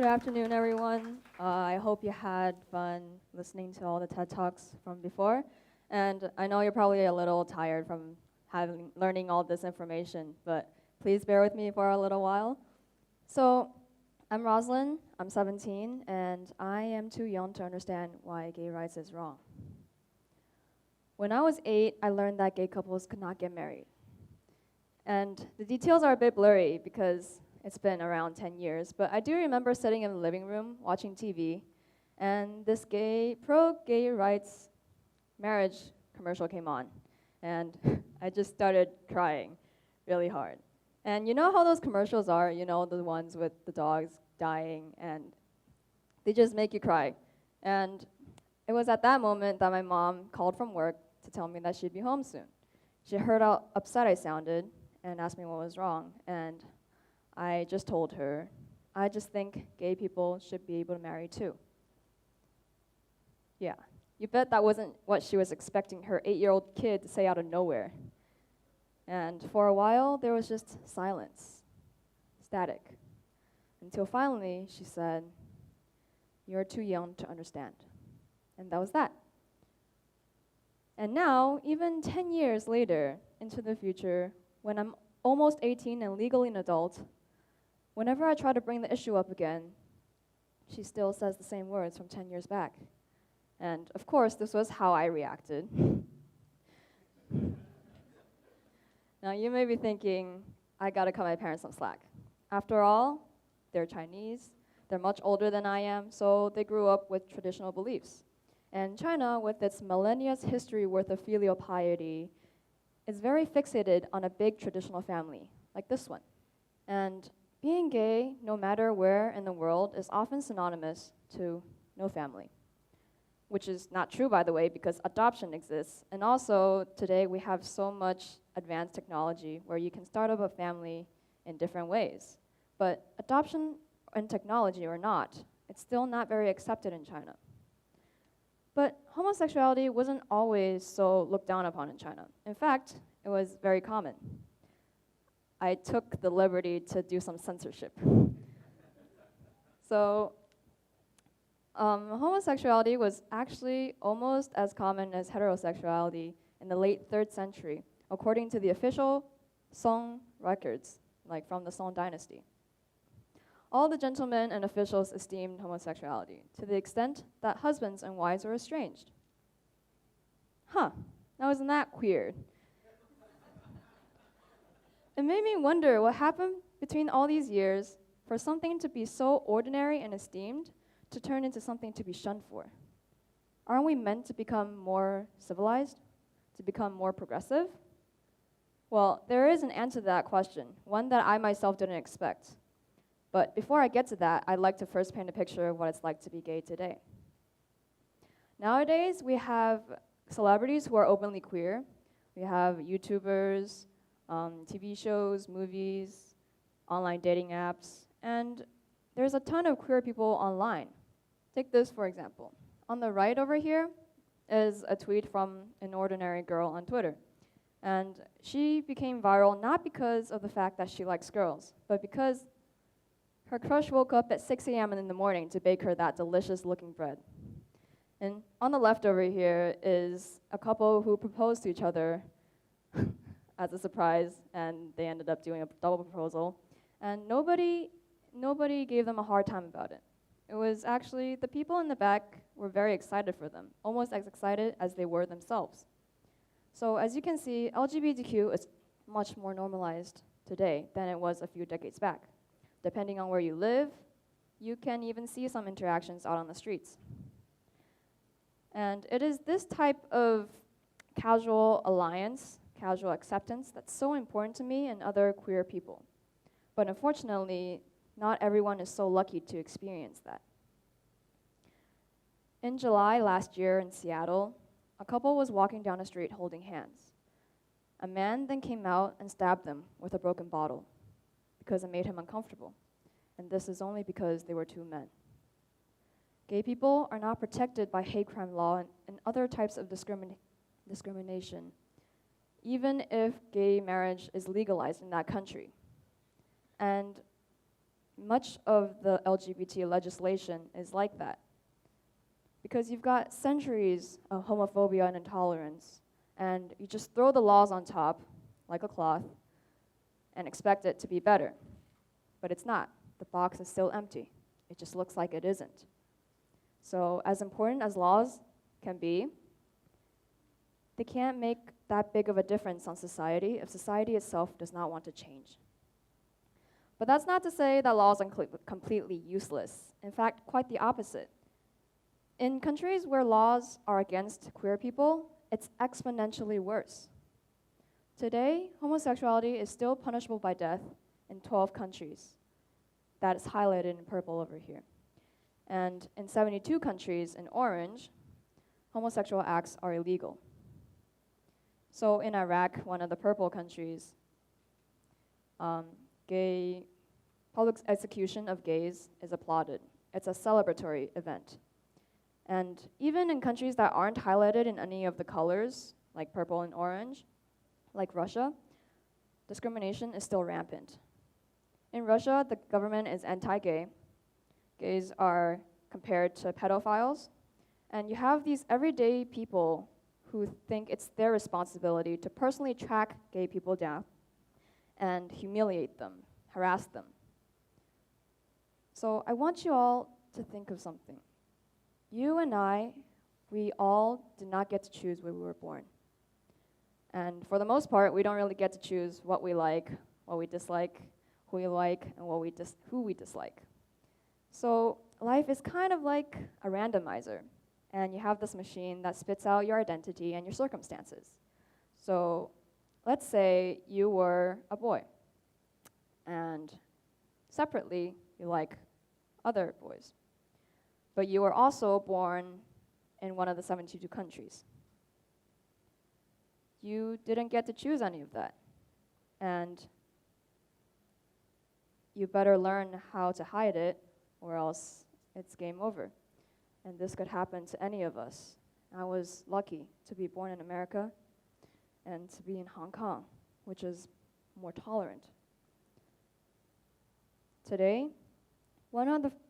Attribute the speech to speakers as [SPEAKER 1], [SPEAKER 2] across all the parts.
[SPEAKER 1] Good afternoon, everyone. I hope you had fun listening to all the TED Talks from before. And I know you're probably a little tired from learning all this information, but please bear with me for a little while. So, I'm Rosalyn, I'm 17, and I am too young to understand why gay rights is wrong. When I was 8, I learned that gay couples could not get married. And the details are a bit blurry because it's been around 10 years, but I do remember sitting in the living room watching TV, and this pro-gay rights marriage commercial came on, and I just started crying really hard. And you know how those commercials are, you know, the ones with the dogs dying, and they just make you cry. And it was at that moment that my mom called from work to tell me that she'd be home soon. She heard how upset I sounded and asked me what was wrong, and I just told her, I just think gay people should be able to marry too. Yeah, you bet that wasn't what she was expecting her 8-year-old kid to say out of nowhere. And for a while, there was just silence, static, until finally she said, "You're too young to understand." And that was that. And now, even 10 years later, into the future, when I'm almost 18 and legally an adult, whenever I try to bring the issue up again, she still says the same words from 10 years back. And of course, this was how I reacted. Now, you may be thinking, I gotta cut my parents some slack. After all, they're Chinese, they're much older than I am, so they grew up with traditional beliefs. And China, with its millennia's history worth of filial piety, is very fixated on a big traditional family, like this one. And being gay, no matter where in the world, is often synonymous to no family, which is not true, by the way, because adoption exists. And also, today we have so much advanced technology where you can start up a family in different ways. But adoption and technology or not, it's still not very accepted in China. But homosexuality wasn't always so looked down upon in China. In fact, it was very common. I took the liberty to do some censorship. So, homosexuality was actually almost as common as heterosexuality in the late 3rd century, according to the official Song records, like from the Song dynasty. All the gentlemen and officials esteemed homosexuality, to the extent that husbands and wives were estranged. Now isn't that queer? It made me wonder what happened between all these years for something to be so ordinary and esteemed to turn into something to be shunned for. Aren't we meant to become more civilized? To become more progressive? Well, there is an answer to that question, one that I myself didn't expect. But before I get to that, I'd like to first paint a picture of what it's like to be gay today. Nowadays, we have celebrities who are openly queer. We have YouTubers, TV shows, movies, online dating apps, and there's a ton of queer people online. Take this, for example. On the right over here is a tweet from an ordinary girl on Twitter. And she became viral not because of the fact that she likes girls, but because her crush woke up at 6 a.m. in the morning to bake her that delicious-looking bread. And on the left over here is a couple who proposed to each other as a surprise, and they ended up doing a double proposal. And nobody gave them a hard time about it. It was actually the people in the back were very excited for them, almost as excited as they were themselves. So as you can see, LGBTQ is much more normalized today than it was a few decades back. Depending on where you live, you can even see some interactions out on the streets. And it is this type of casual alliance, casual acceptance, that's so important to me and other queer people. But unfortunately, not everyone is so lucky to experience that. In July last year in Seattle, a couple was walking down the street holding hands. A man then came out and stabbed them with a broken bottle because it made him uncomfortable. And this is only because they were two men. Gay people are not protected by hate crime law and other types of discrimination, even if gay marriage is legalized in that country. And much of the LGBT legislation is like that. Because you've got centuries of homophobia and intolerance, and you just throw the laws on top, like a cloth, and expect it to be better. But it's not. The box is still empty. It just looks like it isn't. So as important as laws can be, they can't make that big of a difference on society if society itself does not want to change. But that's not to say that laws are completely useless. In fact, quite the opposite. In countries where laws are against queer people, it's exponentially worse. Today, homosexuality is still punishable by death in 12 countries. That is highlighted in purple over here. And in 72 countries in orange, homosexual acts are illegal. So in Iraq, one of the purple countries, public execution of gays is applauded. It's a celebratory event. And even in countries that aren't highlighted in any of the colors, like purple and orange, like Russia, discrimination is still rampant. In Russia, the government is anti-gay. Gays are compared to pedophiles. And you have these everyday people who think it's their responsibility to personally track gay people down and humiliate them, harass them. So I want you all to think of something. You and I, we all did not get to choose where we were born. And for the most part, we don't really get to choose what we like, what we dislike, who we like, and who we dislike. So life is kind of like a randomizer. And you have this machine that spits out your identity and your circumstances. So let's say you were a boy, and separately, you like other boys. But you were also born in one of the 72 countries. You didn't get to choose any of that. And you better learn how to hide it, or else it's game over. And this could happen to any of us. I was lucky to be born in America and to be in Hong Kong, which is more tolerant. Today,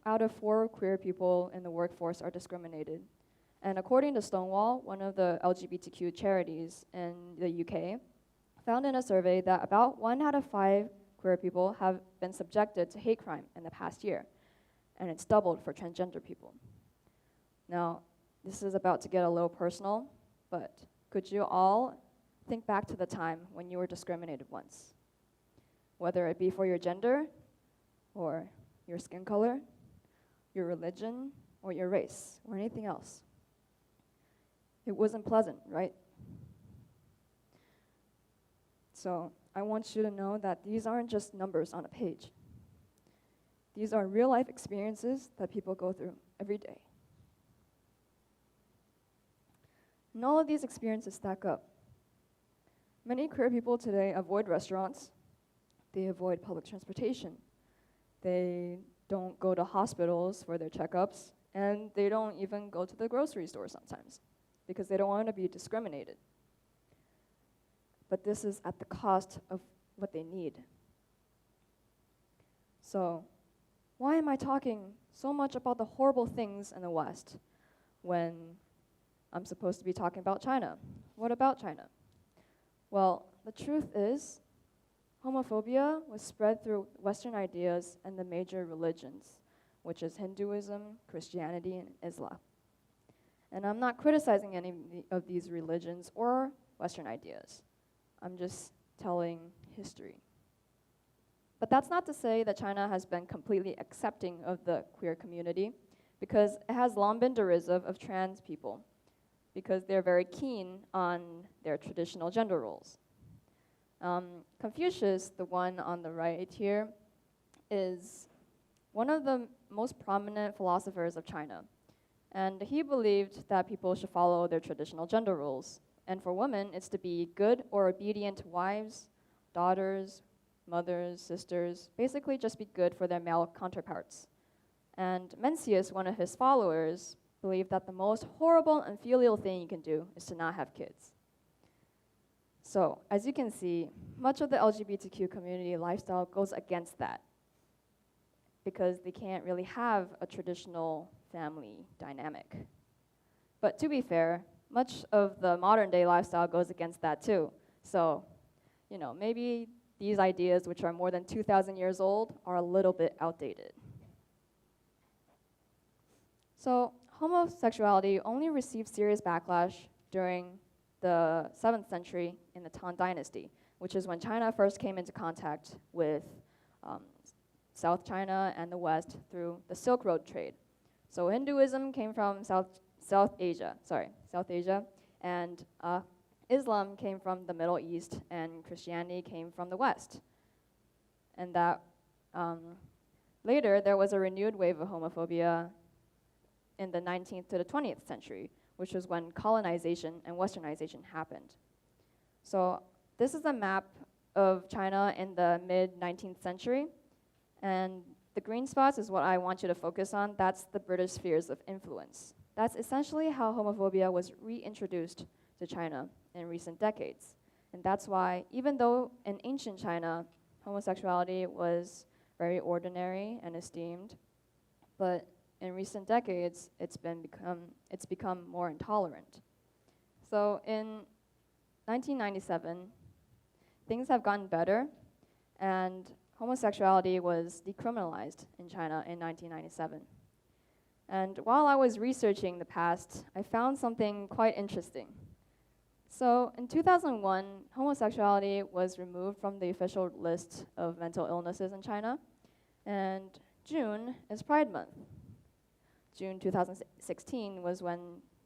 [SPEAKER 1] out of 4 queer people in the workforce are discriminated. And according to Stonewall, one of the LGBTQ charities in the UK, found in a survey that about 1 out of 5 queer people have been subjected to hate crime in the past year. And it's doubled for transgender people. Now, this is about to get a little personal, but could you all think back to the time when you were discriminated once? Whether it be for your gender, or your skin color, your religion, or your race, or anything else. It wasn't pleasant, right? So I want you to know that these aren't just numbers on a page. These are real-life experiences that people go through every day. And all of these experiences stack up. Many queer people today avoid restaurants. They avoid public transportation. They don't go to hospitals for their checkups, and they don't even go to the grocery store sometimes because they don't want to be discriminated. But this is at the cost of what they need. So, why am I talking so much about the horrible things in the West when I'm supposed to be talking about China? What about China? Well, the truth is, homophobia was spread through Western ideas and the major religions, which is Hinduism, Christianity, and Islam. And I'm not criticizing any of these religions or Western ideas. I'm just telling history. But that's not to say that China has been completely accepting of the queer community, because it has long been derisive of trans people, because they're very keen on their traditional gender roles. Confucius, the one on the right here, is one of the most prominent philosophers of China. And he believed that people should follow their traditional gender roles. And for women, it's to be good or obedient wives, daughters, mothers, sisters, basically just be good for their male counterparts. And Mencius, one of his followers, believed that the most horrible and filial thing you can do is to not have kids. So, as you can see, much of the LGBTQ community lifestyle goes against that. because they can't really have a traditional family dynamic. But to be fair, much of the modern day lifestyle goes against that too. So, maybe these ideas, which are more than 2,000 years old, are a little bit outdated. So, homosexuality only received serious backlash during the 7th century in the Tang Dynasty, which is when China first came into contact with South China and the West through the Silk Road trade. So Hinduism came from South Asia, and Islam came from the Middle East, and Christianity came from the West. And that later there was a renewed wave of homophobia in the 19th to the 20th century, which was when colonization and westernization happened. So this is a map of China in the mid-19th century, and the green spots is what I want you to focus on. That's the British spheres of influence. That's essentially how homophobia was reintroduced to China in recent decades. And that's why, even though in ancient China, homosexuality was very ordinary and esteemed, but in recent decades, it's become more intolerant. So in 1997, things have gotten better, and homosexuality was decriminalized in China in 1997. And while I was researching the past, I found something quite interesting. So in 2001, homosexuality was removed from the official list of mental illnesses in China, and June is Pride Month. June 2016 was when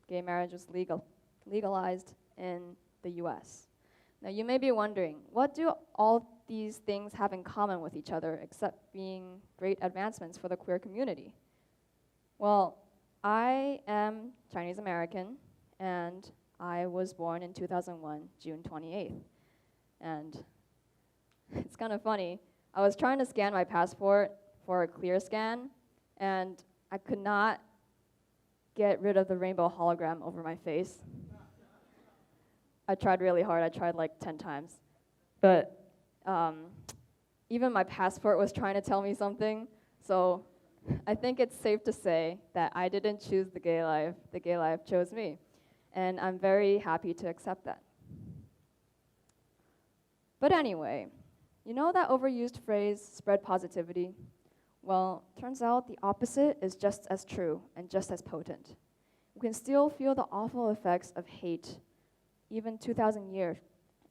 [SPEAKER 1] gay marriage was legalized in the US. Now you may be wondering, what do all these things have in common with each other except being great advancements for the queer community? Well, I am Chinese American, and I was born in 2001, June 28th. And it's kind of funny. I was trying to scan my passport for a clear scan, and I could not get rid of the rainbow hologram over my face. I tried really hard. I tried like 10 times. But even my passport was trying to tell me something. So I think it's safe to say that I didn't choose the gay life. The gay life chose me. And I'm very happy to accept that. But anyway, you know that overused phrase, spread positivity? Well, turns out the opposite is just as true and just as potent. We can still feel the awful effects of hate even 2,000 years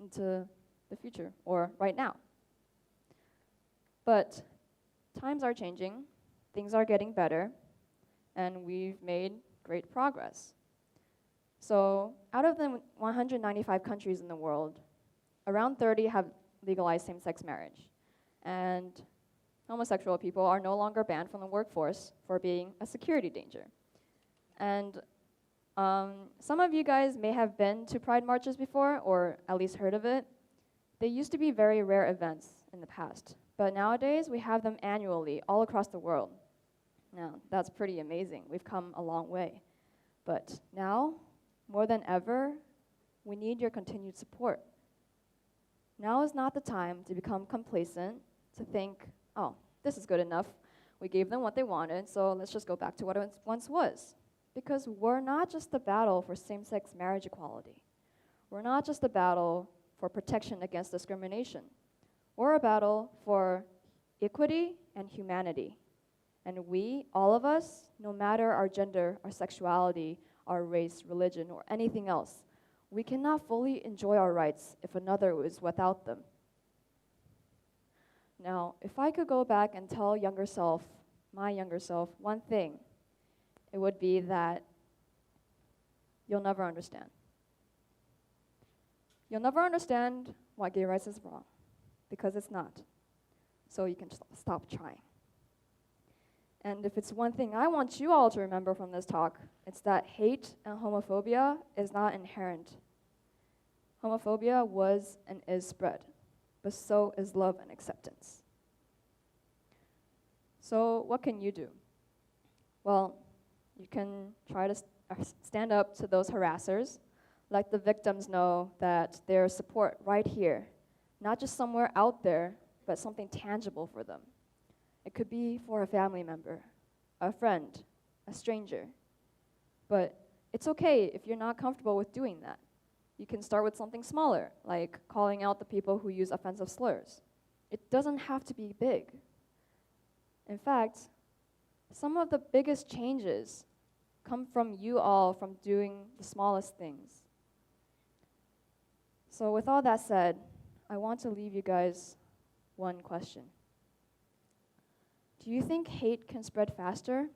[SPEAKER 1] into the future, or right now. But times are changing, things are getting better, and we've made great progress. So out of the 195 countries in the world, around 30 have legalized same-sex marriage. And homosexual people are no longer banned from the workforce for being a security danger. And some of you guys may have been to Pride marches before, or at least heard of it. They used to be very rare events in the past, but nowadays we have them annually all across the world. Now, that's pretty amazing. We've come a long way. But now, more than ever, we need your continued support. Now is not the time to become complacent, to think, oh, this is good enough. We gave them what they wanted, so let's just go back to what it once was. Because we're not just a battle for same-sex marriage equality. We're not just a battle for protection against discrimination. We're a battle for equity and humanity. And we, all of us, no matter our gender, our sexuality, our race, religion, or anything else, we cannot fully enjoy our rights if another is without them. Now, if I could go back and tell younger self, my younger self, one thing, it would be that you'll never understand. You'll never understand why gay rights is wrong, because it's not. So you can just stop trying. And if it's one thing I want you all to remember from this talk, it's that hate and homophobia is not inherent. Homophobia was and is spread, but so is love and acceptance. So what can you do? Well, you can try to stand up to those harassers, let the victims know that there's support right here, not just somewhere out there, but something tangible for them. It could be for a family member, a friend, a stranger. But it's okay if you're not comfortable with doing that. You can start with something smaller, like calling out the people who use offensive slurs. It doesn't have to be big. In fact, some of the biggest changes come from you all from doing the smallest things. So with all that said, I want to leave you guys one question. Do you think hate can spread faster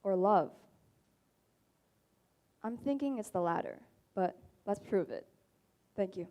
[SPEAKER 1] or love? I'm thinking it's the latter, but let's prove it. Thank you.